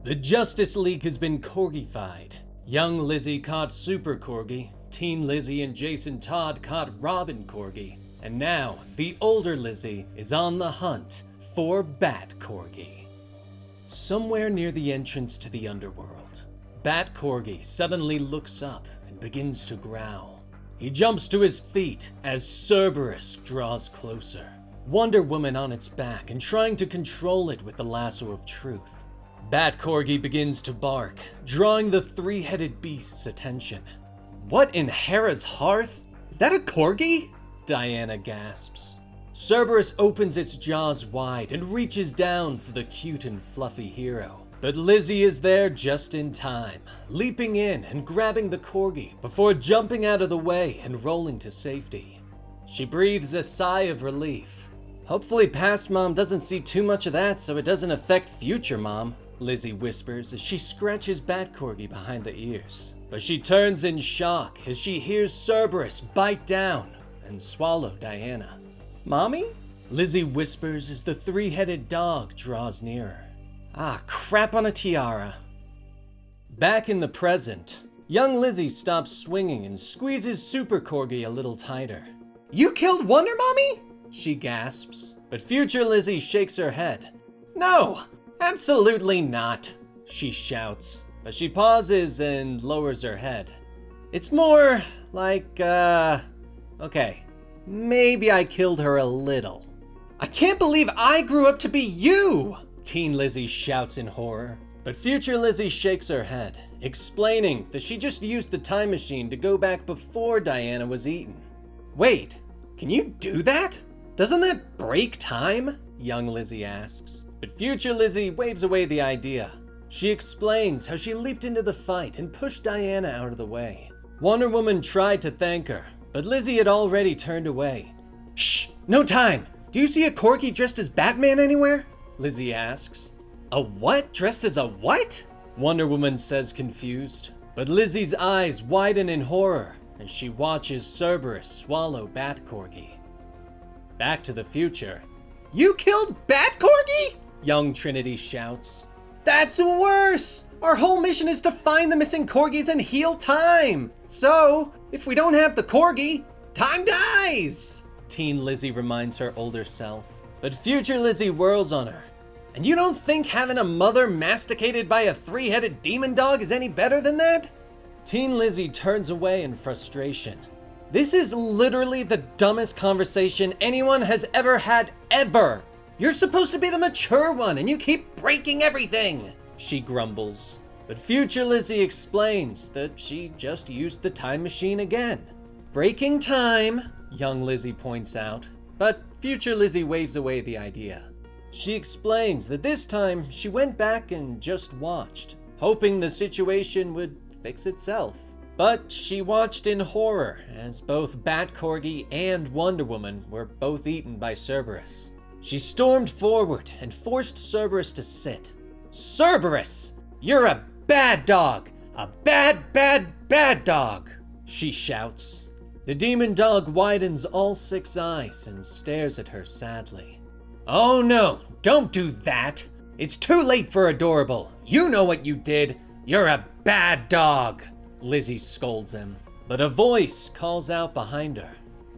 The Justice League has been Corgified. Young Lizzie caught Super Corgi, Teen Lizzie and Jason Todd caught Robin Corgi, and now the older Lizzie is on the hunt for Bat Corgi. Somewhere near the entrance to the underworld, Bat Corgi suddenly looks up and begins to growl. He jumps to his feet as Cerberus draws closer, Wonder Woman on its back and trying to control it with the lasso of truth. Bat Corgi begins to bark, drawing the three-headed beast's attention. What in Hera's hearth? Is that a corgi? Diana gasps. Cerberus opens its jaws wide and reaches down for the cute and fluffy hero. But Lizzie is there just in time, leaping in and grabbing the corgi before jumping out of the way and rolling to safety. She breathes a sigh of relief. Hopefully past mom doesn't see too much of that so it doesn't affect future mom, Lizzie whispers as she scratches Bat Corgi behind the ears. But she turns in shock as she hears Cerberus bite down and swallow Diana. Mommy? Lizzie whispers as the three-headed dog draws nearer. Ah, crap on a tiara. Back in the present, young Lizzie stops swinging and squeezes Super Corgi a little tighter. You killed Wonder Mommy? She gasps, but future Lizzie shakes her head. No, absolutely not, she shouts, but she pauses and lowers her head. It's more like, okay, maybe I killed her a little. I can't believe I grew up to be you! Teen Lizzie shouts in horror, but future Lizzie shakes her head, explaining that she just used the time machine to go back before Diana was eaten. Wait, can you do that? Doesn't that break time? Young Lizzie asks, but future Lizzie waves away the idea. She explains how she leaped into the fight and pushed Diana out of the way. Wonder Woman tried to thank her, but Lizzie had already turned away. Shh, no time! Do you see a corgi dressed as Batman anywhere? Lizzie asks. A what? Dressed as a what? Wonder Woman says confused, but Lizzie's eyes widen in horror as she watches Cerberus swallow Bat Corgi. Back to the future. You killed Bat Corgi? Young Trinity shouts. That's worse! Our whole mission is to find the missing corgis and heal time! So, if we don't have the corgi, time dies! Teen Lizzie reminds her older self. But future Lizzie whirls on her. And you don't think having a mother masticated by a three-headed demon dog is any better than that? Teen Lizzie turns away in frustration. This is literally the dumbest conversation anyone has ever had, ever! You're supposed to be the mature one and you keep breaking everything! She grumbles. But future Lizzie explains that she just used the time machine again. Breaking time, young Lizzie points out. But future Lizzie waves away the idea. She explains that this time she went back and just watched, hoping the situation would fix itself. But she watched in horror as both Bat Corgi and Wonder Woman were both eaten by Cerberus. She stormed forward and forced Cerberus to sit. Cerberus! You're a bad dog! A bad, bad, bad dog! She shouts. The demon dog widens all six eyes and stares at her sadly. Oh no, don't do that! It's too late for adorable. You know what you did. You're a bad dog! Lizzie scolds him, but a voice calls out behind her.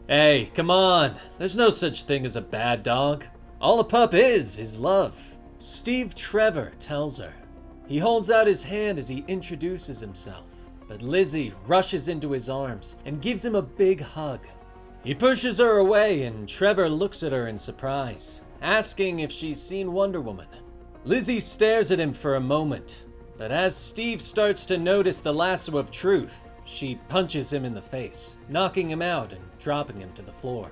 Hey, come on. There's no such thing as a bad dog. All a pup is love. Steve Trevor tells her. He holds out his hand as he introduces himself, but Lizzie rushes into his arms and gives him a big hug. He pushes her away and Trevor looks at her in surprise, asking if she's seen Wonder Woman. Lizzie stares at him for a moment, but as Steve starts to notice the lasso of truth, she punches him in the face, knocking him out and dropping him to the floor.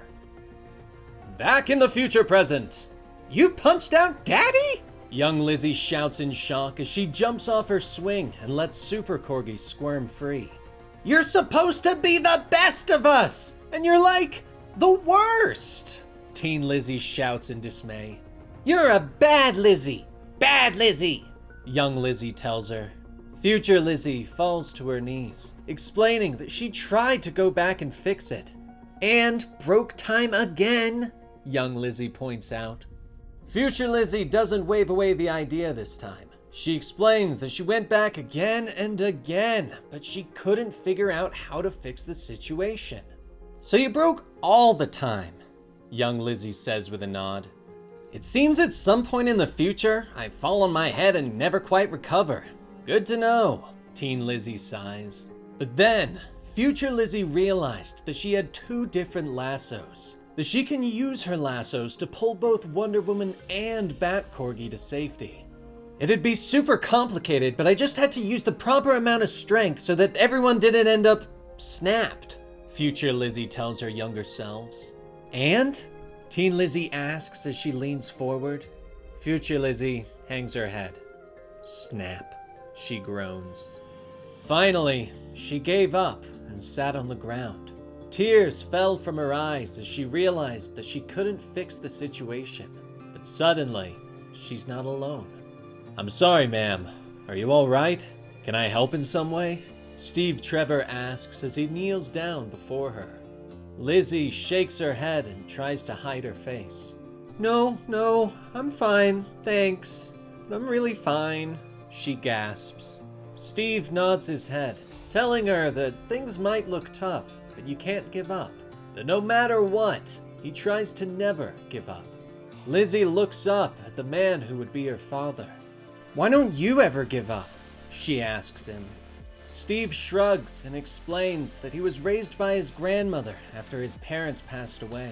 Back in the future present. You punched out Daddy? Young Lizzie shouts in shock as she jumps off her swing and lets Super Corgi squirm free. You're supposed to be the best of us, and you're like the worst! Teen Lizzie shouts in dismay. You're a bad Lizzie! Bad Lizzie! Young Lizzie tells her. Future Lizzie falls to her knees, explaining that she tried to go back and fix it. And broke time again, young Lizzie points out. Future Lizzie doesn't wave away the idea this time. She explains that she went back again and again, but she couldn't figure out how to fix the situation. "So you broke all the time," young Lizzy says with a nod. "It seems at some point in the future, I fall on my head and never quite recover. Good to know," teen Lizzy sighs. But then, future Lizzy realized that she had 2 different lassos, that she can use her lassos to pull both Wonder Woman and Bat Corgi to safety. "It'd be super complicated, but I just had to use the proper amount of strength so that everyone didn't end up snapped," future Lizzy tells her younger selves. "And?" teen Lizzy asks as she leans forward. Future Lizzy hangs her head. "Snap," she groans. Finally, she gave up and sat on the ground. Tears fell from her eyes as she realized that she couldn't fix the situation. But suddenly, she's not alone. "I'm sorry, ma'am. Are you all right? Can I help in some way?" Steve Trevor asks as he kneels down before her. Lizzy shakes her head and tries to hide her face. No, I'm fine, thanks. I'm really fine," she gasps. Steve nods his head, telling her that things might look tough, but you can't give up. That no matter what, he tries to never give up. Lizzy looks up at the man who would be her father. "Why don't you ever give up?" she asks him. Steve shrugs and explains that he was raised by his grandmother after his parents passed away.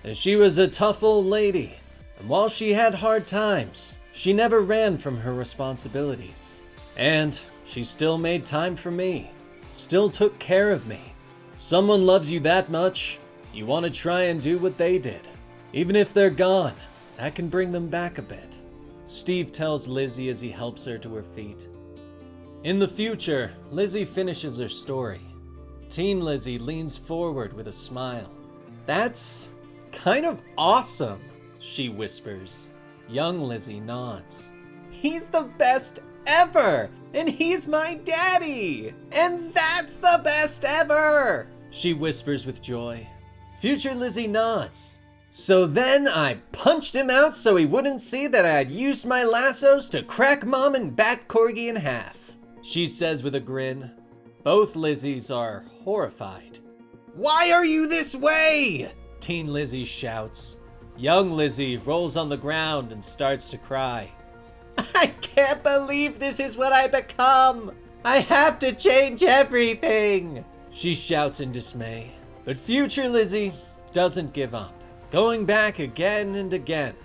And she was a tough old lady, and while she had hard times, she never ran from her responsibilities. And she still made time for me, still took care of me. Someone loves you that much, you want to try and do what they did. Even if they're gone, that can bring them back a bit, Steve tells Lizzy as he helps her to her feet. In the future, Lizzy finishes her story. Teen Lizzy leans forward with a smile. "That's kind of awesome," she whispers. Young Lizzy nods. "He's the best ever! And he's my daddy! And that's the best ever!" she whispers with joy. Future Lizzy nods. "So then I punched him out so he wouldn't see that I had used my lassos to crack Mom and Bat Corgi in half," she says with a grin. Both Lizzys are horrified. "Why are you this way?" teen Lizzy shouts. Young Lizzy rolls on the ground and starts to cry. "I can't believe this is what I become! I have to change everything!" she shouts in dismay. But future Lizzy doesn't give up, going back again and again,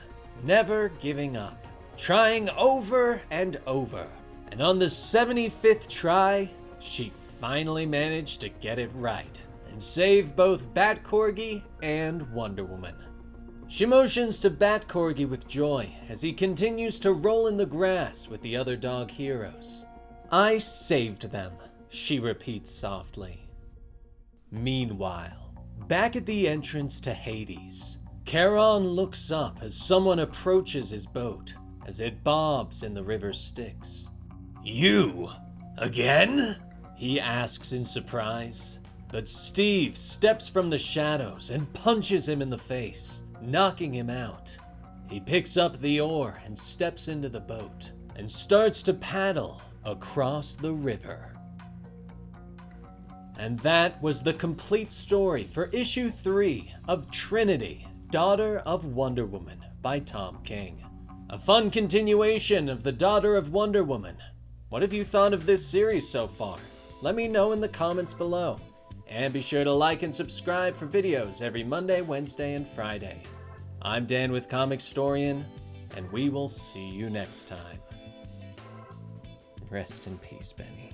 never giving up, trying over and over. And on the 75th try, she finally managed to get it right and save both Bat Corgi and Wonder Woman. She motions to Bat Corgi with joy as he continues to roll in the grass with the other dog heroes. "I saved them," she repeats softly. Meanwhile, back at the entrance to Hades, Charon looks up as someone approaches his boat as it bobs in the river Styx. "You? Again?" he asks in surprise. But Steve steps from the shadows and punches him in the face, knocking him out. He picks up the oar and steps into the boat and starts to paddle across the river. And that was the complete story for issue 3 of Trinity, Daughter of Wonder Woman by Tom King. A fun continuation of the Daughter of Wonder Woman. What have you thought of this series so far? Let me know in the comments below. And be sure to like and subscribe for videos every Monday, Wednesday, and Friday. I'm Dan with Comicstorian, and we will see you next time. Rest in peace, Benny.